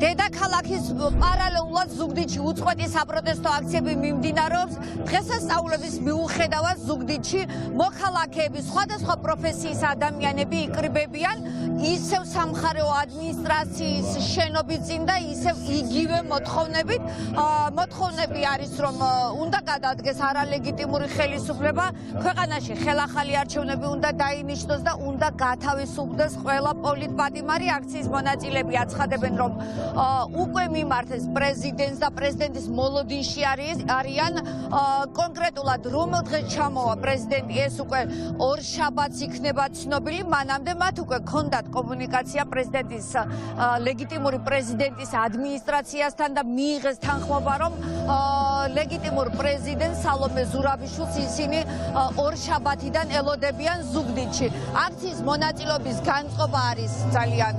დედაქალაქის პარალელურად ზუგდიდში უწყვეტი საპროტესტო აქციები მიმდინარეობს. დღესასწაულების მიუხედავად ზუგდიდში მოქალაქეები, სხვადასხვა პროფესიის ადამიანები იკრიბებიან ისევ სამხარეო ადმინისტრაციის შენობის წინ და ისევ იგივე მოთხოვნებით. მოთხოვნები არის, რომ უნდა გადადგეს არალეგიტიმური ხელისუფლება, ქვეყანაში ხელახალი არჩევნები უნდა დაინიშნოს და უნდა გათავისუფლდეს ყველა პოლიტპატიმარი. აქციის მონაწილეები აცხადებენ, რომ უკვე მიმართეს პრეზიდენტს და პრეზიდენტის მოლოდინში არიან. კონკრეტულად რომელ დღეს ჩამოვა პრეზიდენტი, ეს უკვე ორშაბათს იქნება ცნობილი. მანამდე მათ უკვე ჰქონდათ კომუნიკაცია პრეზიდენტის ლეგიტიმური პრეზიდენტის ადმინისტრაციასთან და მიიღეს თანხმობა, რომ ლეგიტიმურ პრეზიდენტ სალომე ზურაბიშვილს ისინი ორშაბათიდან ელოდებიან ზუგდიდში. აქციის მონაწილეობის განწყობა არის ძალიან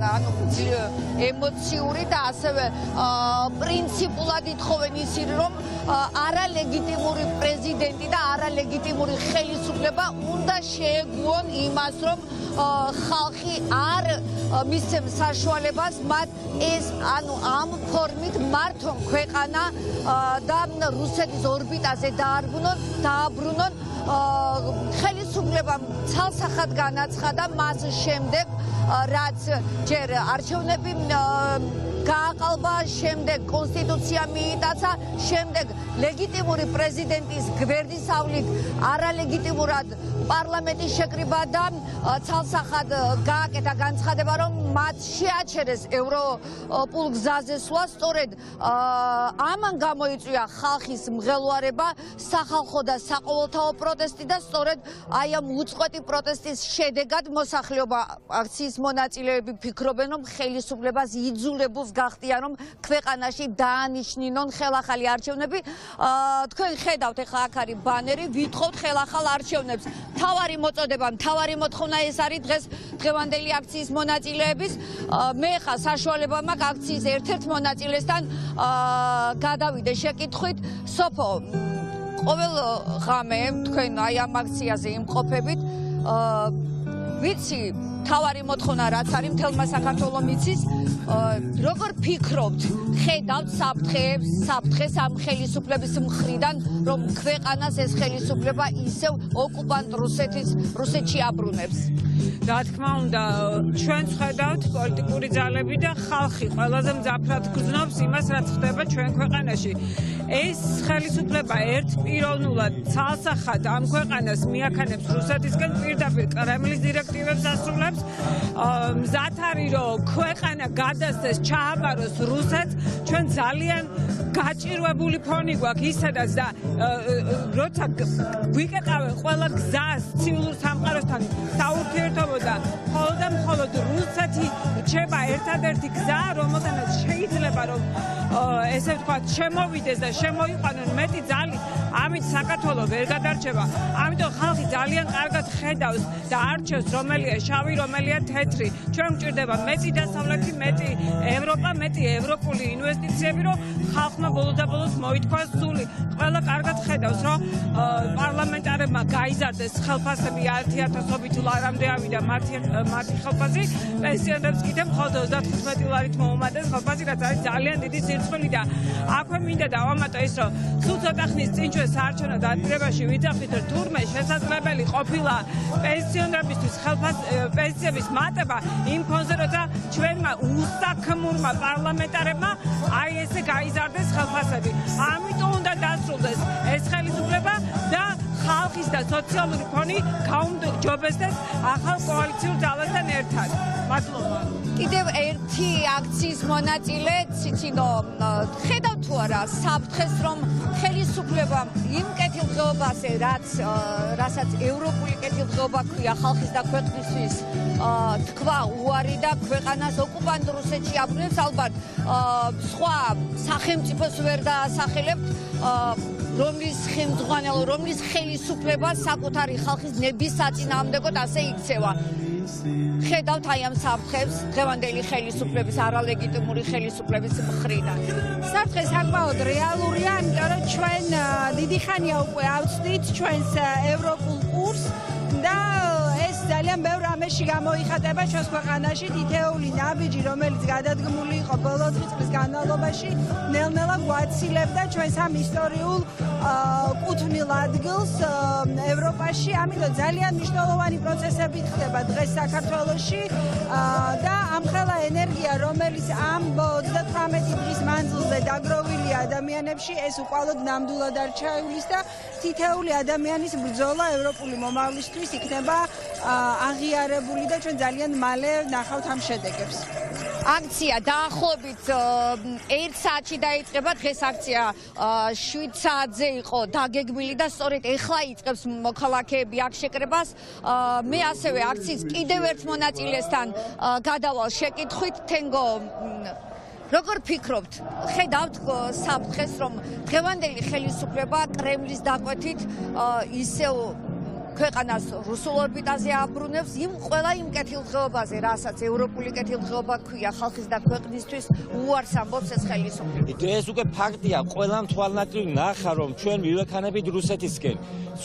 ემოციური და ასევე პრინციპულად ითხოვენ ისინი, რომ არალეგიტიმური პრეზიდენტი და არალეგიტიმური ხელისუფლება უნდა შეეგუონ იმას, რომ ხალხი არ მისცემს საშუალებას მათ ეს ამ ფორმით მართონ ქვეყანა და რუსეთის ორბიტაზე დააბრუნონ. ხელისუფლებამ ცალსახად განაცხადა მას შემდეგ, რაც ჯერ არჩევნები გააყალბა, შემდეგ კონსტიტუცია მიიტაცა, შემდეგ ლეგიტიმური პრეზიდენტის გვერდისავლით არალეგიტიმურად პარლამენტის შეკრიბა და ცალსახად გააკეთა განცხადება, რომ მათ შეაჩერეს ევროპულ გზაზე სვლა. სწორედ ამან გამოიწვია ხალხის მღელვარება, სახალხო და საყოველთაო პროტესტი და სწორედ აი ამ უწყვეტი პროტესტის შედეგად მოსახლეობა აქციის მონაწილეები ფიქრობენ, რომ ხელისუფლებას იძულებულს გახდიან, რომ ქვეყანაში დაანიშნინონ ხელახალი არჩევნები. თქვენ ხედავთ, ეხლა აქ არის ბანერი, ვითხოვთ ხელახალ არჩევნებს. თავარი მოწოდება, თავარი მოთხოვნა ეს არის დღევანდელი აქციის მონაწილეების. მე ხა საშუალება მაქვს აქციის ერთ-ერთ მონაწილესთან გადავიდე შეკითხვით. სოფო, ყოველ ღამე თქვენ აი ამ აქციაზე იმყოფებით, ვიცი თავარი მოთხოვნა რაც არის მთელმა საქართველოს მიცის, როგორ ფიქრობთ, ხედავთ საფრთხეს ამ ხელისუფლების მხრიდან, რომ ქვეყანას ეს ხელისუფლება ისევ ოკუპანტ რუსეთში აბრუნებს? რა თქმა უნდა, ჩვენ ხედავთ პოლიტიკური ძალები და ხალხი ყველაზე მძაფრად გრძნობს იმას, რაც ხდება ჩვენ ქვეყანაში. ეს ხელისუფლება ერთპიროვნულად ცალსახად ამ ქვეყანას მიაქანებს რუსეთისკენ, პირდაპირ კრემლის დირექტივებს ასრულებს. მზად არის, რომ ქვეყანა გადასცეს, ჩააბაროს რუსეთს. ჩვენ ძალიან გაჭირვებული ფონი გვაქვს ისედაც და როცა გვიკეტავენ ყველა გზას ცივილურ სამყაროსთან საურთიერთობო და მხოლოდ რუსეთი რჩება ერთადერთი გზა, რომელთანაც შეიძლება რომ ესე ვთქვათ შემოვიდეს და შემოიყვანონ მეტი ძალი, ამით საქართველო ვერ გადარჩება. ამიტომ ხალხი ძალიან კარგად ხედავს და არჩევს რომელია შავი, რომელია თეთრი. ჩვენ გვჭირდება მეტი დასავლეთი, მეტი ევროპა, მეტი ევროპული ინვესტიციები, რომ ხალხმა ბოლოს მოითქვას სული. ყველა კარგად ხედავს, რომ პარლამენტარებმა გაიზარდეს ხელფასები 10,000-ობით ლარამდე ავიდა მათი ხელფასი, პენსიონერებს კიდევ მხოლოდ 35 ლარით მოუმატეს ხელფასი, რაც არის ძალიან დიდი სირცხული და აქვე მინდა დავამატო ის, რომ სულ ცოტა ხნის წინ ჩვენ საარჩევნო დაპირებაში ვიძახით, რომ თურმე შესაძლებელი ყოფილა პენსიონერებისთვის პენსიების მატება იმ ფონზე, როცა ჩვენმა უსაქმურმა პარლამენტარებმა აი ესე გაიზარდეს ხელფასები. ამიტომ უნდა დასრულდეს ეს ხელისუფლება და ხალხის და სოციალური ფონი გაუმჯობესდეს ახალ კოალიციურ ძალასთან ერთად. მადლობა. კიდევ ერთი აქციის მონაწილე ციცინო, ხედავთ თუ არა საფრთხეს, რომ ხელისუფლება იმ კეთილდღეობაზე, რასაც ევროპული კეთილდღეობა ქვია ხალხის და ქვეყნისთვის, თქვა უარი და ქვეყანას ოკუპანტ რუსეთში აბრუნებს, ალბათ სხვა სახელმწიფოს ვერ დაასახელებთ, რომლის ხელისუფლება საკუთარი ხალხის ნების საწინააღმდეგოდ ასე იქცევა. ხედავთ აი ამ საფრთხებს დღევანდელი ხელისუფლების, არალეგიტიმური ხელისუფლების მხრიდან. საფრთხე საკმაოდ რეალურია, იმიტომ რომ ჩვენ დიდი ხანია უკვე ავწვდით ჩვენს ევროპულ კურსს და ეს ძალიან ბევრ რამეში გამოიხატება ჩვენს ქვეყანაში თითეული ნაბიჯი, რომელიც გადადგმული იყო ბოლო წლის განმავლობაში, ნელ-ნელა გვაცილებდა ჩვენს ამ ისტორიულ კუთვნილ ადგილს ევროპაში. ამიტომ ძალიან მნიშვნელოვანი პროცესები ხდება დღეს საქართველოში და ამხელა ენერგია, რომელიც ამ 38 დღის მანძილზე დაგროვილია ადამიანებში, ეს უკვალოდ ნამდვილად არ ჩაივლის და თითეული ადამიანის ბრძოლა ევროპული მომავლისთვის იქნება აღიარებული და ჩვენ ძალიან მალე ნახავთ ამ შედეგებს. აქცია დაახლოებით 1 საათში დაიწყება. დღეს აქცია 7 საათზე იყო დაგეგმილი და სწორედ ეხლა იწყებს მოქალაქეები აქ შეკრებას. მე ასევე აქციის კიდევ ერთ მონაწილესთან გადავალ შეკითხვით. თენგო, როგორ ფიქრობთ, ხედავთ საფრთხეს, რომ დღევანდელი ხელისუფლება კრემლის დაკვეთით ისევ ქვეყანას რუსულ ორბიტაზე აბრუნებს ყველა იმ კეთილდღეობაზე, რასაც ევროპული კეთილდღეობა ქვია ხალხის და ქვეყნისთვის უარს ამბობს ეს ხელისუფლება. ეს უკვე ფაქტია, ყველამ თვალნაკრივ ნახა, რომ ჩვენ მივექანებით რუსეთისკენ.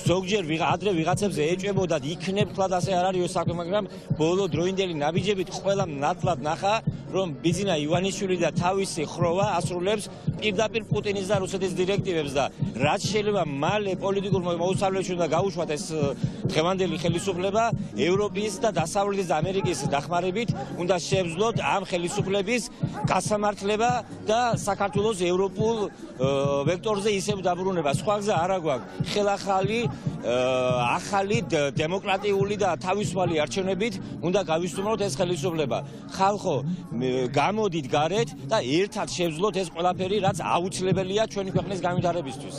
ზოგჯერ ადრე ვიღაცებს ეჭვებოდათ, იქნებ თლად ასე არ არის საქმე, მაგრამ ბოლო დროინდელი ნაბიჯებით ყველამ ნათლად ნახა, რომ ბიძინა ივანიშვილი და თავისი ხროვა ასრულებს პირდაპირ პუტინის და რუსეთის დირექტივებს და რაც შეიძლება მალე პოლიტიკურ მოუსწავლეებში უნდა გაუშვათ ეს დღევანდელი ხელისუფლება ევროპის და დასავლეთის ამერიკის დახმარებით უნდა შეეძლოთ ამ ხელისუფლების გასამართლება და საქართველოს ევროპულ ვექტორზე ისევ დაბრუნება. სხვა გზა არ აგვაქვს. ხელახალი ახალი დემოკრატიული და თავისუფალი არჩევნებით უნდა გავისტუმროთ ეს ხელისუფლება. ხალხო, გამოდით გარეთ და ერთად შევძლოთ ეს ყველაფერი, რაც აუცილებელია ჩვენი ქვეყნის განვითარებისთვის.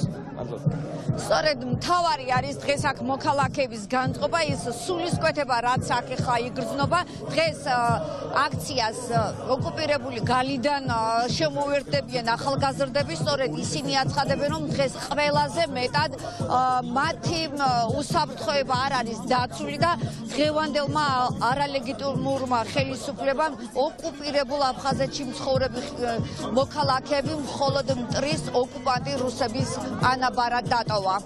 სწორედ მთავარი არის დღეს აქ მოქალაქეების განწყობა, ის სულისკვეთება, რაც აქ ხა იგრძნობა. დღეს აქციას ოკუპირებული გალიდან შემოუერთდებიან ახალგაზრდები, სწორედ ისინი აცხადებენ, რომ დღეს ყველაზე მეტად მათი უსაფრთხოება არ არის დაცული და დღევანდელმა არალეგიტიმურმა ხელისუფლებამ ოკუპირებულ აფხაზეთში მცხოვრები მოქალაქეები მხოლოდ მტრის ოკუპანტი რუსების ანაბარად დატოვა.